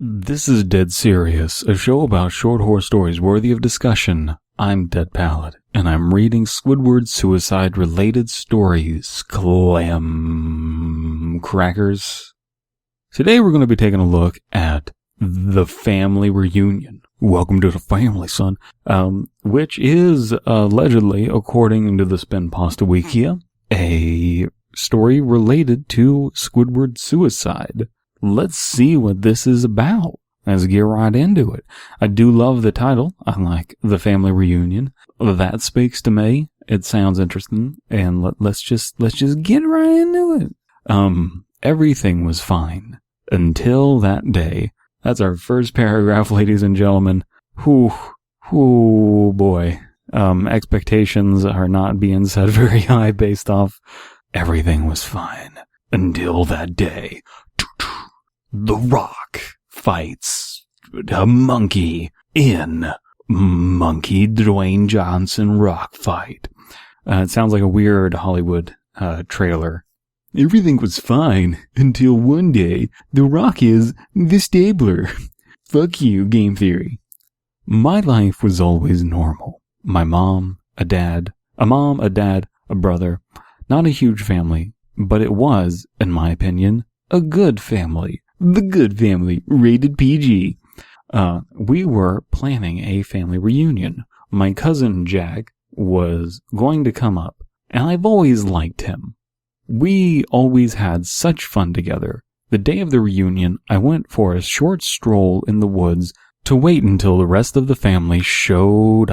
This is Dead Serious, a show about short horror stories worthy of discussion. I'm Dead Palette, and I'm reading Squidward's suicide-related stories. Clam crackers. Today we're going to be taking a look at the family reunion. Welcome to the family, son. Which is, allegedly, according to the Spongebob Wikia, a story related to Squidward's suicide. Let's see what this is about. Let's get right into it. I do love the title. I like the family reunion. That speaks to me. It sounds interesting. And let's just get right into it. Everything was fine until that day. That's our first paragraph, ladies and gentlemen. Whew, boy. Expectations are not being set very high based off everything was fine until that day. The Rock fights a monkey in Monkey Dwayne Johnson Rock Fight. It sounds like a weird Hollywood trailer. Everything was fine until one day The Rock is the Stabler. Fuck you, game theory. My life was always normal. My mom, a dad, a brother. Not a huge family, but it was, in my opinion, a good family. The Good Family, rated PG. We were planning a family reunion. My cousin Jack was going to come up, and I've always liked him. We always had such fun together. The day of the reunion, I went for a short stroll in the woods to wait until the rest of the family shows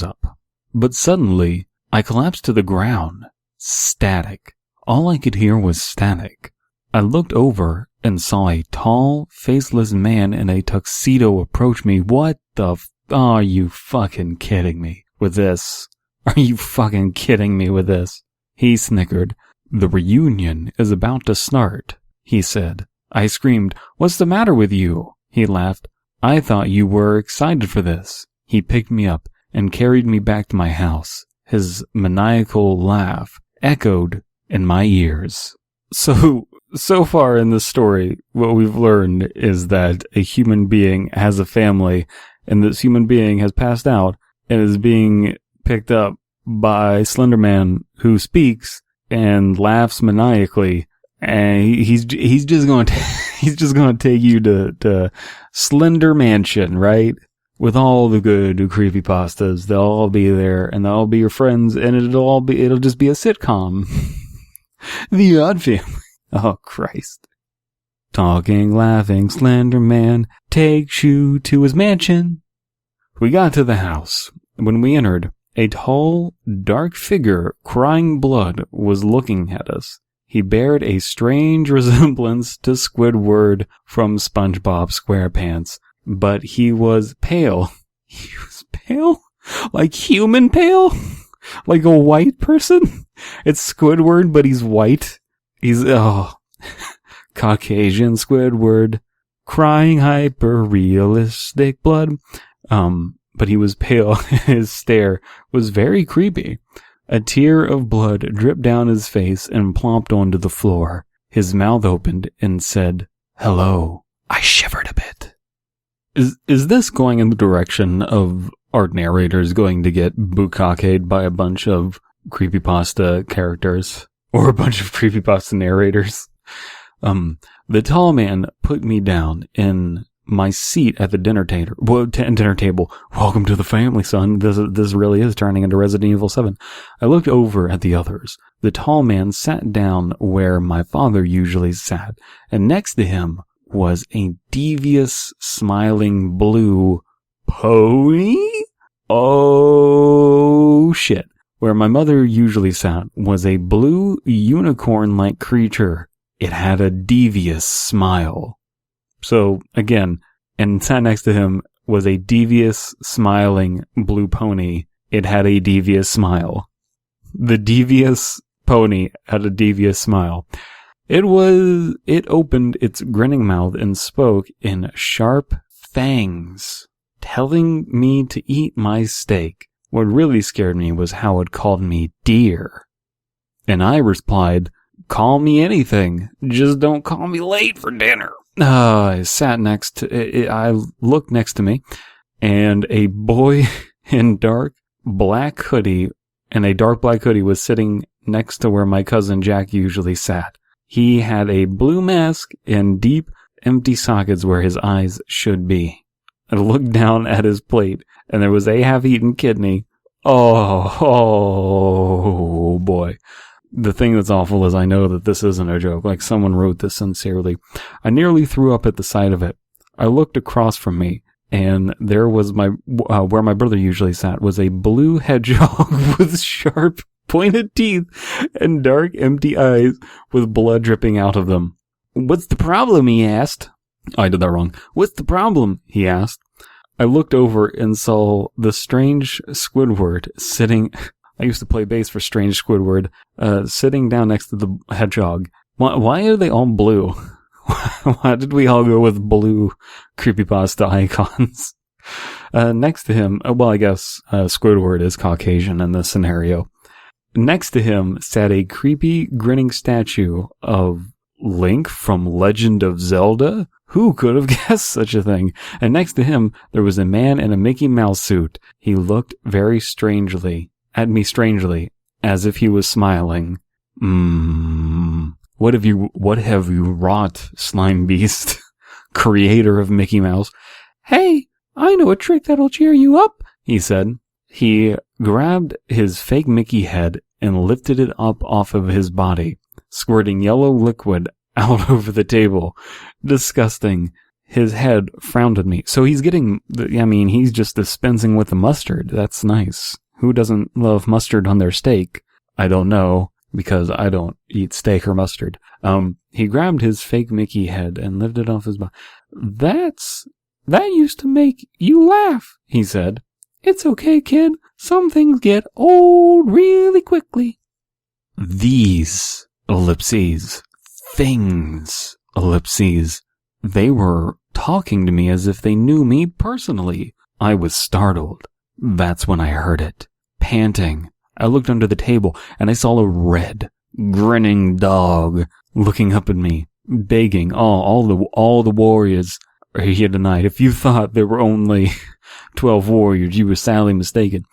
up. But suddenly, I collapsed to the ground. Static. All I could hear was static. I looked over and saw a tall, faceless man in a tuxedo approach me. What the are you fucking kidding me with this? Are you fucking kidding me with this? He snickered. The reunion is about to start, he said. I screamed, "What's the matter with you?" He laughed. I thought you were excited for this. He picked me up and carried me back to my house. His maniacal laugh echoed in my ears. So far in this story, what we've learned is that a human being has a family, and this human being has passed out and is being picked up by Slender Man, who speaks and laughs maniacally, and he's just going to take you to Slender Mansion, right? With all the good creepypastas. They'll all be there, and they'll all be your friends, and it'll just be a sitcom. The Odd Family. Oh, Christ. Talking, laughing, Slender Man takes you to his mansion. We got to the house. When we entered, a tall, dark figure crying blood was looking at us. He bared a strange resemblance to Squidward from Spongebob Squarepants, but he was pale. He was pale? Like human pale? Like a white person? It's Squidward, but he's white. He's, Caucasian Squidward, crying hyper-realistic blood. But he was pale. His stare was very creepy. A tear of blood dripped down his face and plopped onto the floor. His mouth opened and said, "Hello." I shivered a bit. Is this going in the direction of our narrators going to get bukkake'd by a bunch of creepypasta characters? Or a bunch of creepypasta narrators. The tall man put me down in my seat at the dinner table. Welcome to the family, son. This really is turning into Resident Evil 7. I looked over at the others. The tall man sat down where my father usually sat, and next to him was a devious, smiling blue pony? Oh, shit. Where my mother usually sat was a blue unicorn-like creature. It had a devious smile. So, again, and sat next to him was a devious, smiling blue pony. It had a devious smile. The devious pony had a devious smile. It opened its grinning mouth and spoke in sharp fangs, telling me to eat my steak. What really scared me was how it called me dear. And I replied, "Call me anything, just don't call me late for dinner." I sat next to, I looked next to me, and a boy in dark black hoodie was sitting next to where my cousin Jack usually sat. He had a blue mask and deep, empty sockets where his eyes should be. I looked down at his plate, and there was a half-eaten kidney. Oh boy. The thing that's awful is I know that this isn't a joke. Like, someone wrote this sincerely. I nearly threw up at the sight of it. I looked across from me, and there was where my brother usually sat, was a blue hedgehog with sharp, pointed teeth and dark, empty eyes with blood dripping out of them. "What's the problem?" he asked. I did that wrong. "What's the problem?" he asked. I looked over and saw the strange Squidward sitting... I used to play bass for strange Squidward, sitting down next to the hedgehog. Why are they all blue? Why did we all go with blue creepypasta icons? Next to him, well, I guess Squidward is Caucasian in this scenario. Next to him sat a creepy, grinning statue of Link from Legend of Zelda? Who could have guessed such a thing? And next to him, there was a man in a Mickey Mouse suit. He looked very strangely at me, as if he was smiling. What have you wrought, slime beast, creator of Mickey Mouse? "Hey, I know a trick that'll cheer you up," he said. He grabbed his fake Mickey head and lifted it up off of his body, squirting yellow liquid out over the table. Disgusting. His head frowned at me. So he's he's just dispensing with the mustard. That's nice. Who doesn't love mustard on their steak? I don't know, because I don't eat steak or mustard. He grabbed his fake Mickey head and lifted it off his body. That used to make you laugh," he said. "It's okay, kid. Some things get old really quickly." These, ellipses, things, ellipses, they were talking to me as if they knew me personally. I was startled. That's when I heard it. Panting, I looked under the table, and I saw a red, grinning dog looking up at me, begging, all the warriors are here tonight. If you thought there were only 12 warriors, you were sadly mistaken.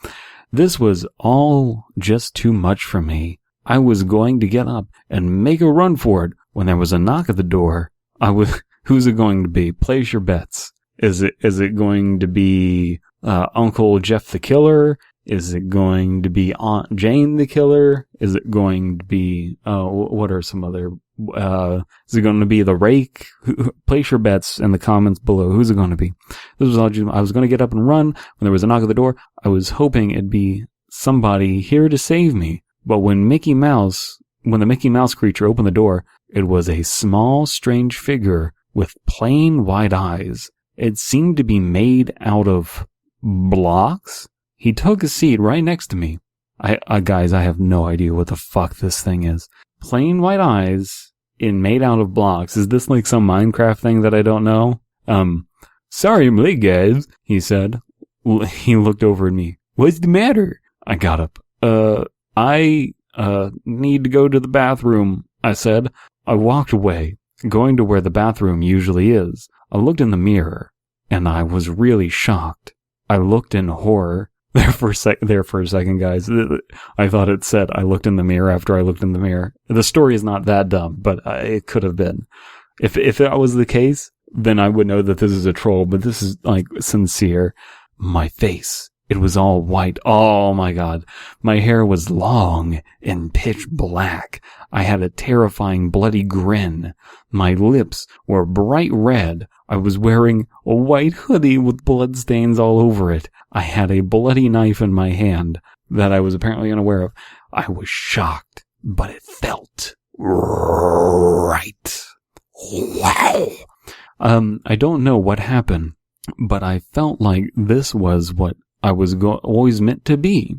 This was all just too much for me. I was going to get up and make a run for it when there was a knock at the door. Who's it going to be? Place your bets. Is it going to be Uncle Jeff the Killer? Is it going to be Aunt Jane the Killer? Is it going to be, what are some other, is it going to be the Rake? Place your bets in the comments below. Who's it going to be? This was all I was going to get up and run when there was a knock at the door. I was hoping it'd be somebody here to save me. But when the Mickey Mouse creature opened the door, it was a small, strange figure with plain white eyes. It seemed to be made out of blocks. He took a seat right next to me. Guys, I have no idea what the fuck this thing is. Plain white eyes made out of blocks. Is this like some Minecraft thing that I don't know? Sorry I'm late, guys, he said. He looked over at me. What's the matter? I got up. I need to go to the bathroom, I said. I walked away, going to where the bathroom usually is. I looked in the mirror, and I was really shocked. I looked in horror. There for a second, guys. I thought it said I looked in the mirror after I looked in the mirror. The story is not that dumb, but it could have been. If that was the case, then I would know that this is a troll, but this is, like, sincere. My face, it was all white. Oh my god. My hair was long and pitch black. I had a terrifying bloody grin. My lips were bright red. I was wearing a white hoodie with bloodstains all over it. I had a bloody knife in my hand that I was apparently unaware of. I was shocked, but it felt right. Wow. I don't know what happened, but I felt like this was what I was always meant to be.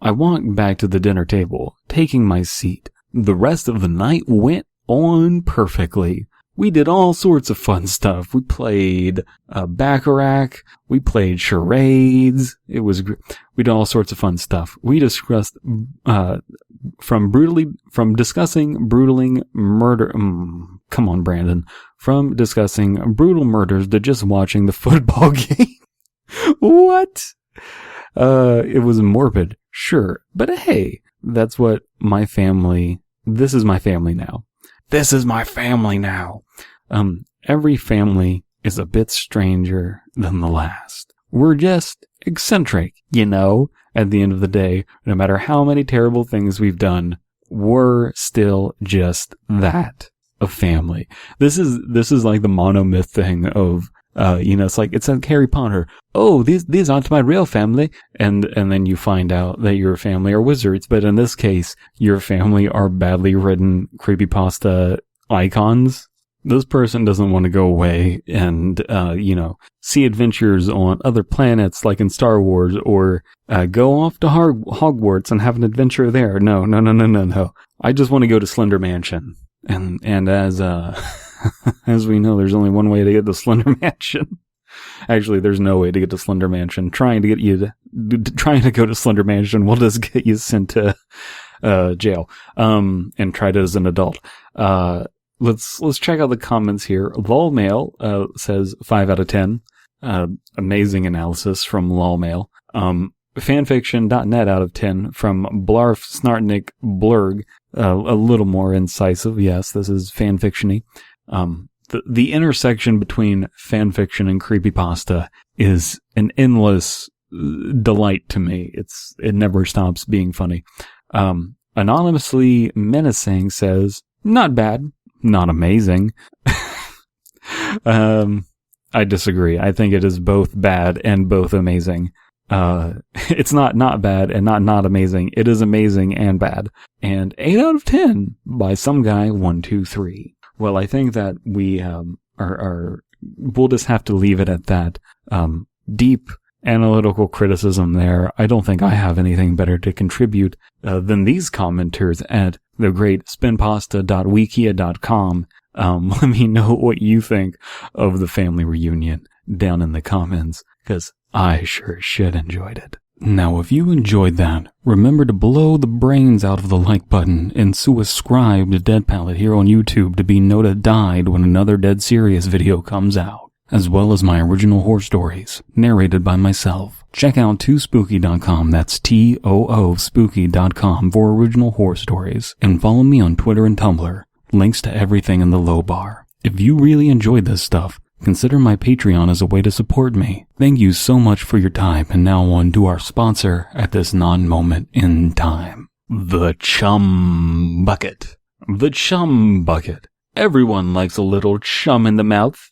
I walked back to the dinner table, taking my seat. The rest of the night went on perfectly. We did all sorts of fun stuff. We played Baccarat. We played charades. We did all sorts of fun stuff. We discussed from discussing brutal murder. Come on, Brandon. From discussing brutal murders to just watching the football game. What? It was morbid, sure, but hey, that's what my family. This is my family now. This is my family now. Every family is a bit stranger than the last. We're just eccentric, you know? At the end of the day, no matter how many terrible things we've done, we're still just that, a family. This is like the monomyth thing of, it's like, it's like Harry Potter. Oh, these aren't my real family. And then you find out that your family are wizards. But in this case, your family are badly written creepypasta icons. This person doesn't want to go away and, see adventures on other planets like in Star Wars, or go off to Hogwarts and have an adventure there. No. I just want to go to Slender Mansion. And as we know, there's only one way to get to Slender Mansion. Actually, there's no way to get to Slender Mansion. Trying to go to Slender Mansion will just get you sent to jail. And tried it as an adult. Let's check out the comments here. Lolmail says 5 out of 10. Amazing analysis from Lolmail. Fanfiction.net out of 10 from Blarf Snartnik Blurg. A little more incisive. Yes, this is fanfiction-y. The intersection between fanfiction and creepypasta is an endless delight to me. It never stops being funny. Anonymously Menacing says, not bad, not amazing. I disagree. I think it is both bad and both amazing. It's not bad and not amazing. It is amazing and bad. And 8 out of 10 by some guy 123. Well, I think that we we'll just have to leave it at that. Deep analytical criticism there. I don't think I have anything better to contribute than these commenters at the great spinpasta.wikia.com. Let me know what you think of the family reunion down in the comments, because I sure shit enjoyed it. Now, if you enjoyed that, remember to blow the brains out of the like button and subscribe to Dead Palette here on YouTube to be notified when another Dead Serious video comes out, as well as my original horror stories, narrated by myself. Check out toospooky.com, that's TOO spooky.com for original horror stories, and follow me on Twitter and Tumblr, links to everything in the low bar. If you really enjoyed this stuff, consider my Patreon as a way to support me. Thank you so much for your time, and now on to our sponsor at this non-moment in time. The Chum Bucket. The Chum Bucket. Everyone likes a little chum in the mouth.